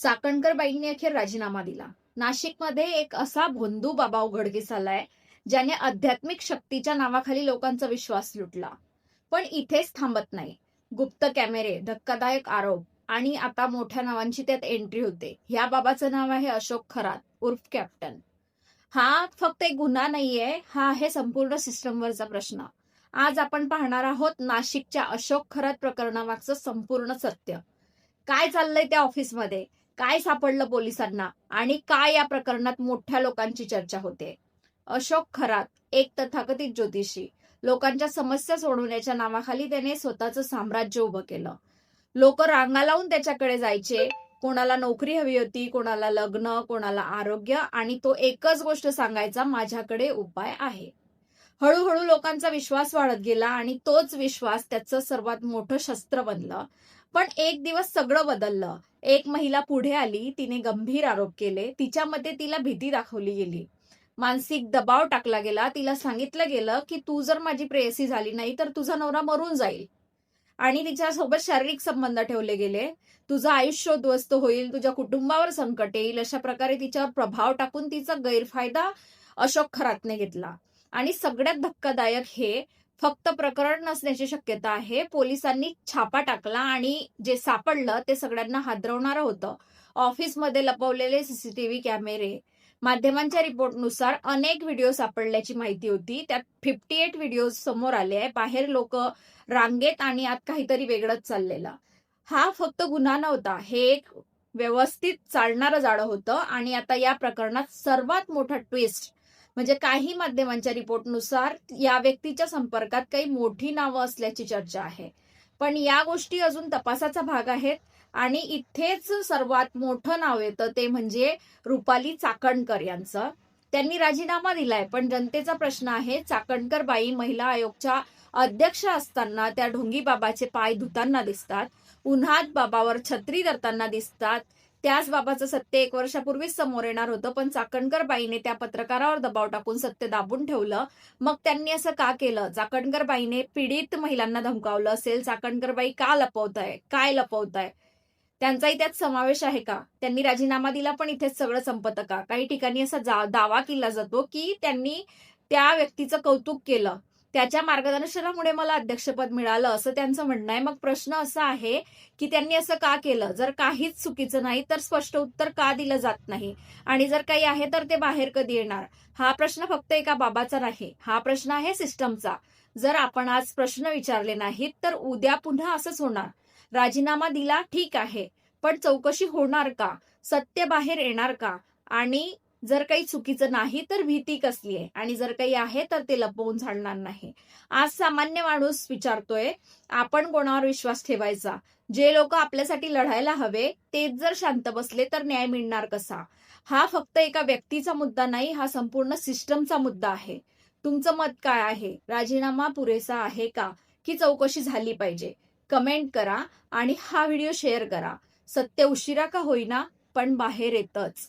चाकणकर बाईंनी अखेर राजीनामा दिला। नाशिकमध्ये एक असा भोंदू बाबा उघडकीस आलाय, ज्याने आध्यात्मिक शक्तीच्या नावाखाली लोकांचा विश्वास लुटला। पण इथेच थांबत नाही। गुप्त कॅमेरे, धक्कादायक आरोप आणि आता मोठ्या नावांची त्यात एंट्री होते। ह्या बाबाचं नाव आहे अशोक खरात उर्फ कॅप्टन। हा फक्त एक गुन्हा नाहीये, हा आहे संपूर्ण सिस्टमवरचा प्रश्न। आज आपण पाहणार आहोत नाशिकच्या अशोक खरात प्रकरणामागचं संपूर्ण सत्य। काय चाललंय त्या ऑफिसमध्ये, काय सापडलं पोलिसांना आणि काय या प्रकरणात मोठ्या लोकांची चर्चा होते। अशोक खरात एक तथाकथित ज्योतिषी, लोकांच्या समस्या सोडवण्याच्या नावाखाली त्याने स्वतःचं साम्राज्य उभं केलं। लोक रांगा लावून त्याच्याकडे जायचे। कोणाला नोकरी हवी होती, कोणाला लग्न, कोणाला आरोग्य, आणि तो एकच गोष्ट सांगायचा, माझ्याकडे उपाय आहे। हळूहळू लोकांचा विश्वास वाढत गेला आणि तोच विश्वास त्याचं सर्वात मोठं शस्त्र बनलं। पण एक दिवस सगळं बदललं। एक महिला पुढे आली, तिने गंभीर आरोप केले। तिच्या मते तिला भीती दाखवली गेली, मानसिक दबाव टाकला गेला। तिला सांगितलं गेलं की तू जर माझी प्रेयसी झाली नाही तर तुझा नवरा मरून जाईल, आणि तिच्यासोबत शारीरिक संबंध ठेवले गेले। तुझं आयुष्य उद्ध्वस्त होईल, तुझ्या कुटुंबावर संकट येईल, अशा प्रकारे तिच्यावर प्रभाव टाकून तिचा गैरफायदा अशोक खरातने घेतला। आणि सगळ्यात धक्कादायक हे फक्त प्रकरण नसण्याची शक्यता आहे। पोलिसांनी छापा टाकला आणि जे सापडलं ते सगळ्यांना हादरवणारं होतं। ऑफिसमध्ये लपवलेले सीसीटीव्ही कॅमेरे, माध्यमांच्या रिपोर्टनुसार अनेक व्हिडिओ सापडल्याची माहिती होती। त्यात 58 व्हिडिओ समोर आले आहे। बाहेर लोक रांगेत आणि आत काहीतरी वेगळंच चाललेलं। हा फक्त गुन्हा नव्हता, हे एक व्यवस्थित चालणारं जाळं होतं। आणि आता या प्रकरणात सर्वात मोठा ट्विस्ट म्हणजे काही माध्यमांच्या रिपोर्टनुसार या व्यक्तीच्या संपर्कात काही मोठी नावं असल्याची चर्चा आहे। पण या गोष्टी अजून तपासाचा भाग आहेत। आणि इथेच सर्वात मोठं नाव येतं ते म्हणजे रुपाली चाकणकर यांचं। त्यांनी राजीनामा दिलाय, पण जनतेचा प्रश्न आहे, चाकणकर बाई महिला आयोगच्या अध्यक्ष असताना त्या ढोंगी बाबाचे पाय धुताना दिसतात, उन्हात बाबावर छत्री धरताना दिसतात। त्याच बाबाचं सत्य 1 वर्षापूर्वीच समोर येणार होतं, पण चाकणकर बाईने त्या पत्रकारावर दबाव टाकून सत्य दाबून ठेवलं। मग त्यांनी असं का केलं? चाकणकर बाईने पीडित महिलांना धमकावलं असेल, चाकणकर बाई का लपवताय, काय लपवताय, त्यांचाही त्यात समावेश आहे का? त्यांनी राजीनामा दिला पण इथेच सगळं संपतं का? काही ठिकाणी असा दावा केला जातो की त्यांनी त्या व्यक्तीचं कौतुक केलं, त्याच्या मार्गदर्शनामुळे मला अध्यक्षपद मिळालं, असं त्यांचं म्हणणं आहे। मग प्रश्न असा आहे की त्यांनी असं का केलं? जर काहीच चुकीचं नाही तर स्पष्ट उत्तर का दिलं जात नाही? आणि जर काही आहे तर ते बाहेर कधी येणार? हा प्रश्न फक्त एका बाबाचा नाही, हा प्रश्न आहे सिस्टमचा। जर आपण आज प्रश्न विचारले नाहीत तर उद्या पुन्हा असंच होणार। राजीनामा दिला ठीक आहे, पण चौकशी होणार का? सत्य बाहेर येणार का? आणि जर काही चुकीचं नाही तर भीती कसली आहे? आणि जर काही आहे तर ते लपवून चालणार नाही। आज सामान्य माणूस विचारतोय, आपण कोणावर विश्वास ठेवायचा? जे लोक आपल्यासाठी लढायला हवे तेच जर शांत बसले तर न्याय मिळणार कसा? हा फक्त एका व्यक्तीचा मुद्दा नाही, हा संपूर्ण सिस्टमचा मुद्दा आहे। तुमचं मत काय आहे? राजीनामा पुरेसा आहे का, की चौकशी झाली पाहिजे? कमेंट करा आणि हा व्हिडिओ शेअर करा। सत्य उशिरा का होईना पण बाहेर येतच।